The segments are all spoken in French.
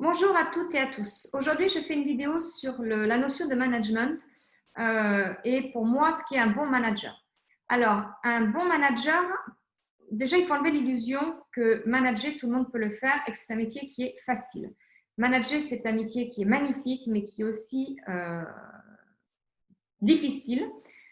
Bonjour à toutes et à tous. Aujourd'hui, je fais une vidéo sur la notion de management et pour moi, ce qui est un bon manager. Alors, un bon manager, déjà, il faut enlever l'illusion que manager, tout le monde peut le faire et que c'est un métier qui est facile. Manager, c'est un métier qui est magnifique, mais qui est aussi difficile,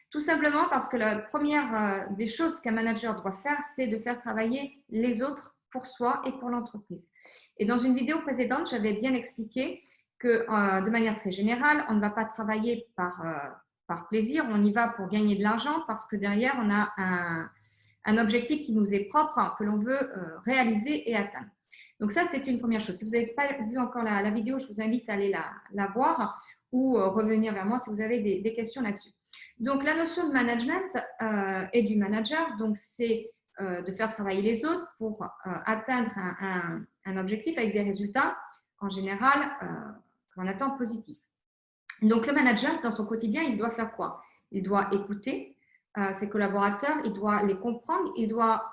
tout simplement parce que la première des choses qu'un manager doit faire, c'est de faire travailler les autres pour soi et pour l'entreprise. Et dans une vidéo précédente, j'avais bien expliqué que de manière très générale, on ne va pas travailler par plaisir, on y va pour gagner de l'argent parce que derrière, on a un objectif qui nous est propre, que l'on veut réaliser et atteindre. Donc ça, c'est une première chose. Si vous n'avez pas vu encore la vidéo, je vous invite à aller la voir ou revenir vers moi si vous avez des questions là-dessus. Donc la notion de management et du manager, donc c'est de faire travailler les autres pour atteindre un objectif avec des résultats en général qu'on attend positifs. Donc le manager, dans son quotidien, il doit faire quoi? Il doit écouter ses collaborateurs, il doit les comprendre, il doit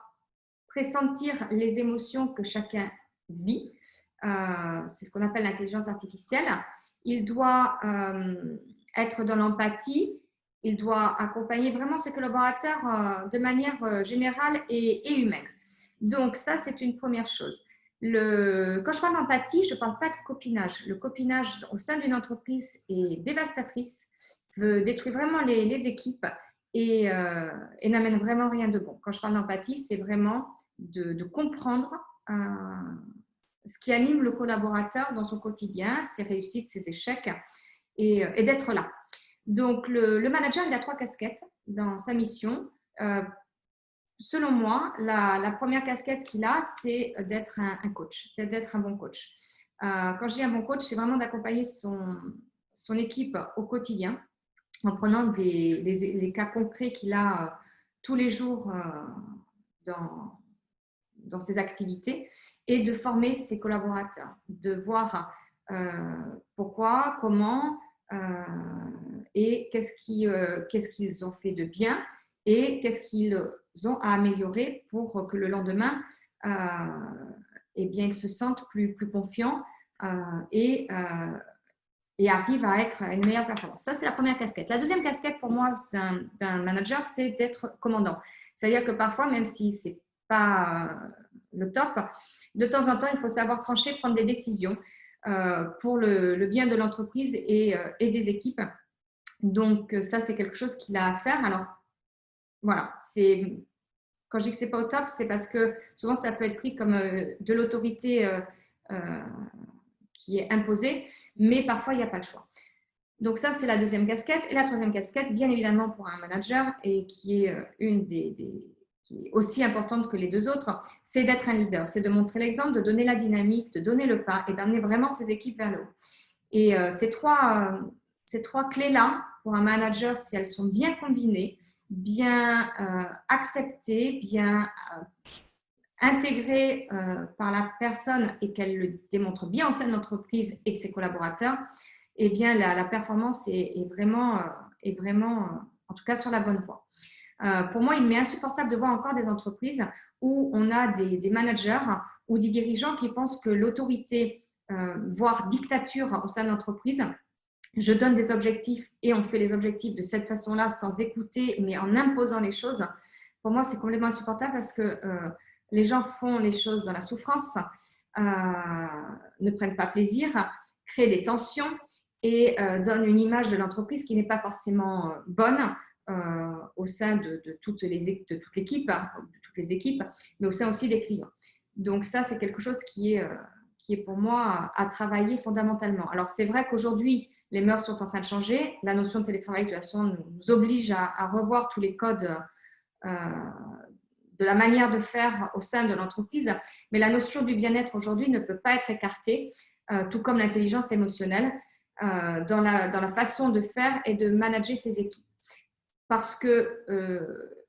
pressentir les émotions que chacun vit. C'est ce qu'on appelle l'intelligence artificielle. Il doit être dans l'empathie. Il doit accompagner vraiment ses collaborateurs de manière générale et humaine. Donc ça, c'est une première chose. Quand je parle d'empathie, je ne parle pas de copinage. Le copinage au sein d'une entreprise est dévastatrice, veut détruire vraiment les équipes et n'amène vraiment rien de bon. Quand je parle d'empathie, c'est vraiment de comprendre ce qui anime le collaborateur dans son quotidien, ses réussites, ses échecs, et d'être là. Donc, le manager, il a 3 casquettes dans sa mission. Selon moi, la première casquette qu'il a, c'est d'être un coach, c'est d'être un bon coach. Quand je dis un bon coach, c'est vraiment d'accompagner son équipe au quotidien en prenant les cas concrets qu'il a tous les jours dans ses activités et de former ses collaborateurs, de voir pourquoi, comment et qu'est-ce qu'ils ont fait de bien et qu'est-ce qu'ils ont à améliorer pour que le lendemain, eh bien, ils se sentent plus confiants et arrivent à être à une meilleure performance. Ça, c'est la première casquette. La deuxième casquette, pour moi, d'un manager, c'est d'être commandant. C'est-à-dire que parfois, même si ce n'est pas le top, de temps en temps, il faut savoir trancher, prendre des décisions pour le bien de l'entreprise et des équipes. Donc, ça, c'est quelque chose qu'il a à faire. Alors, voilà, quand je dis que ce n'est pas au top, c'est parce que souvent, ça peut être pris comme de l'autorité qui est imposée, mais parfois, il n'y a pas le choix. Donc, ça, c'est la deuxième casquette. Et la troisième casquette, bien évidemment, pour un manager, et qui est qui est aussi importante que les deux autres, c'est d'être un leader, c'est de montrer l'exemple, de donner la dynamique, de donner le pas et d'amener vraiment ses équipes vers le haut. Et ces trois clés-là, pour un manager, si elles sont bien combinées, bien acceptées, bien intégrées par la personne et qu'elle le démontre bien au sein de l'entreprise et de ses collaborateurs, eh bien, la performance est vraiment, en tout cas, sur la bonne voie. Pour moi, il m'est insupportable de voir encore des entreprises où on a des managers ou des dirigeants qui pensent que l'autorité, voire dictature au sein de l'entreprise, je donne des objectifs et on fait les objectifs de cette façon-là sans écouter, mais en imposant les choses. Pour moi, c'est complètement insupportable parce que les gens font les choses dans la souffrance, ne prennent pas plaisir, créent des tensions et donnent une image de l'entreprise qui n'est pas forcément bonne au sein de toute l'équipe, de toutes les équipes, mais au sein aussi des clients. Donc ça, c'est quelque chose qui est pour moi à travailler fondamentalement. Alors c'est vrai qu'aujourd'hui, les mœurs sont en train de changer. La notion de télétravail, de toute façon, nous oblige à revoir tous les codes de la manière de faire au sein de l'entreprise. Mais la notion du bien-être aujourd'hui ne peut pas être écartée, tout comme l'intelligence émotionnelle, dans la façon de faire et de manager ses équipes. Parce que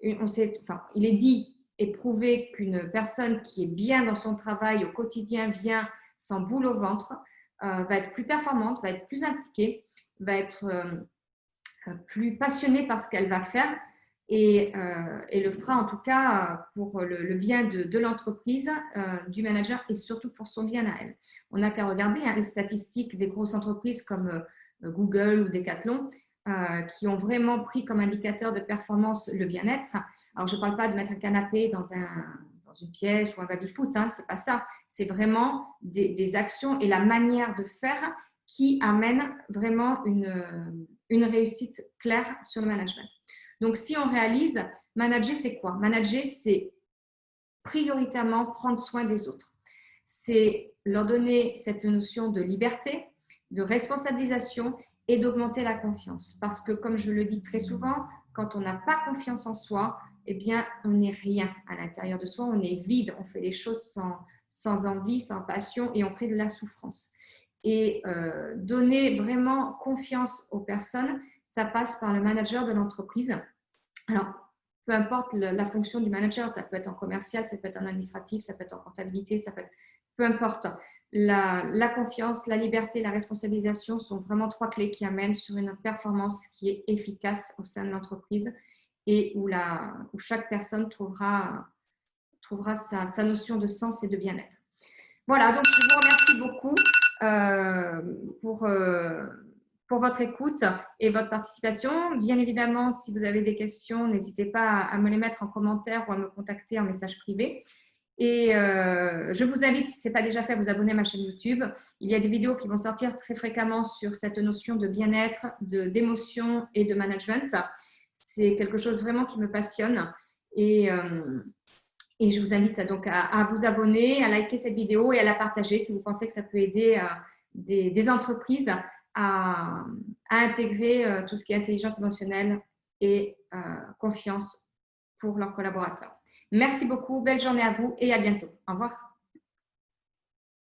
il est dit et prouvé qu'une personne qui est bien dans son travail au quotidien vient sans boule au ventre, va être plus performante, va être plus impliquée, va être plus passionnée par ce qu'elle va faire et le fera en tout cas pour le bien de l'entreprise, du manager et surtout pour son bien à elle. On n'a qu'à regarder les statistiques des grosses entreprises comme Google ou Decathlon qui ont vraiment pris comme indicateur de performance le bien-être. Alors, je ne parle pas de mettre un canapé dans une pièce ou un baby-foot, hein, ce n'est pas ça. C'est vraiment des actions et la manière de faire qui amène vraiment une réussite claire sur le management. Donc, si on réalise, manager, c'est quoi? Manager, c'est prioritairement prendre soin des autres. C'est leur donner cette notion de liberté, de responsabilisation et d'augmenter la confiance. Parce que, comme je le dis très souvent, quand on n'a pas confiance en soi, eh bien, on n'est rien à l'intérieur de soi, on est vide, on fait les choses sans envie, sans passion et on crée de la souffrance. Et donner vraiment confiance aux personnes, ça passe par le manager de l'entreprise. Alors, peu importe la fonction du manager, ça peut être en commercial, ça peut être en administratif, ça peut être en comptabilité, ça peut être… Peu importe. La confiance, la liberté, la responsabilisation sont vraiment trois clés qui amènent sur une performance qui est efficace au sein de l'entreprise et où chaque personne trouvera sa notion de sens et de bien-être. Voilà, donc je vous remercie beaucoup pour votre écoute et votre participation. Bien évidemment, si vous avez des questions, n'hésitez pas à me les mettre en commentaire ou à me contacter en message privé. Et je vous invite, si ce n'est pas déjà fait, à vous abonner à ma chaîne YouTube. Il y a des vidéos qui vont sortir très fréquemment sur cette notion de bien-être, d'émotion et de management. C'est quelque chose vraiment qui me passionne. Et je vous invite donc à vous abonner, à liker cette vidéo et à la partager si vous pensez que ça peut aider des entreprises à intégrer tout ce qui est intelligence émotionnelle et confiance pour leurs collaborateurs. Merci beaucoup, belle journée à vous et à bientôt. Au revoir.